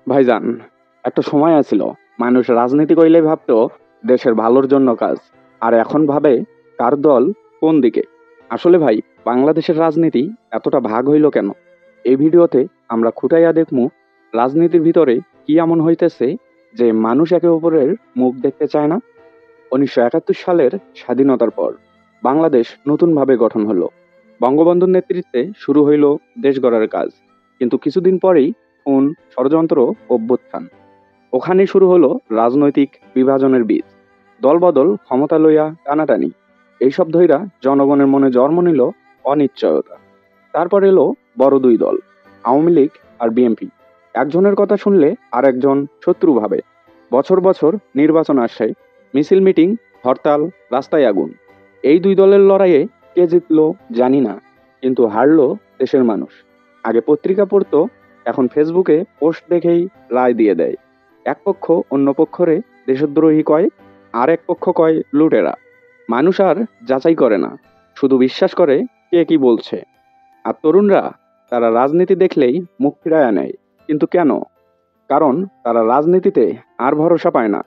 ভাইজান, একটা সময় আছিল মানুষ রাজনীতি কইলেই ভাবতো দেশের ভালোর জন্য কাজ, আর এখন ভাবে কার দল কোন দিকে। আসলে ভাই, বাংলাদেশের রাজনীতি এতটা ভাগ হইল কেন? এই ভিডিওতে আমরা খুঁটাইয়া দেখমু রাজনীতির ভিতরে কি এমন হইতেছে যে মানুষ একে অপরের মুখ দেখতে চায় না। ১৯৭১ সালের স্বাধীনতার পর বাংলাদেশ নতুনভাবে গঠন হলো। বঙ্গবন্ধুর নেতৃত্বে শুরু হইল দেশ গড়ার কাজ। কিন্তু কিছুদিন পরেই খুন, ষড়যন্ত্র, অভ্যুত্থান। ওখানেই শুরু হলো রাজনৈতিক বিভাজনের বীজ। দলবদল, ক্ষমতা লইয়া টানাটানি। এইসব ধইরা জনগণের মনে জন্ম নিল অনিশ্চয়তা। তারপর এলো বড় দুই দল, আওয়ামী লীগ আর বিএনপি। একজনের কথা শুনলে আর একজন শত্রু ভাবে। বছর বছর নির্বাচন আসে, মিছিল, মিটিং, হরতাল, রাস্তায় আগুন। এই দুই দলের লড়াইয়ে কে জিতলো জানি না, কিন্তু হারলো দেশের মানুষ। আগে পত্রিকা পড়তো, এখন ফেসবুকে পোস্ট দেখেই রায় দিয়ে দেয়। এক পক্ষ অন্য পক্ষরে দেশদ্রোহী কয়, আর এক পক্ষ কয় লুটেরা। মানুষ আর যাচাই করে না, শুধু বিশ্বাস করে কে কি বলছে। আর তরুণরা, তারা রাজনীতি দেখলেই মুখ ফিরাইয়া নেয়। কিন্তু কেন? কারণ তারা রাজনীতিতে আর ভরসা পায় না।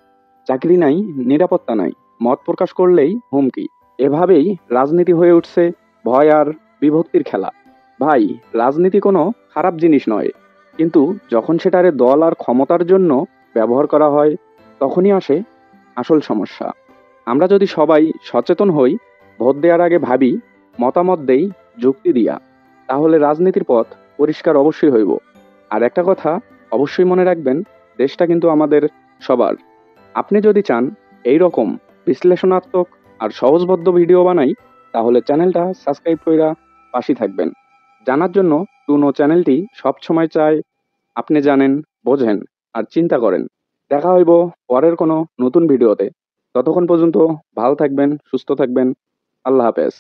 চাকরি নাই, নিরাপত্তা নাই, মত প্রকাশ করলেই হুমকি। এভাবেই রাজনীতি হয়ে উঠছে ভয় আর বিভক্তির খেলা। ভাই, রাজনীতি কোনো খারাপ জিনিস নয়, কিন্তু যখন সেটারে দল আর ক্ষমতার জন্য ব্যবহার করা হয়, তখনই আসে আসল সমস্যা। আমরা যদি সবাই সচেতন হই, ভোট দেওয়ার আগে ভাবি, মতামত দেই যুক্তি দিয়া, তাহলে রাজনীতির পথ পরিষ্কার অবশ্যই হইব। আর একটা কথা অবশ্যই মনে রাখবেন, দেশটা কিন্তু আমাদের সবার। আপনি যদি চান এই রকম বিশ্লেষণাত্মক আর সহজবোধ্য ভিডিও বানাই, তাহলে চ্যানেলটা সাবস্ক্রাইব কইরা পাশে থাকবেন। জানার জন্য টুনো চ্যানেলটি সবসময় চায় আপনি জানেন, বোঝেন আর চিন্তা করেন। দেখা হইব পরের কোনো নতুন ভিডিওতে। ততক্ষণ পর্যন্ত ভালো থাকবেন, সুস্থ থাকবেন। আল্লাহ হাফেজ।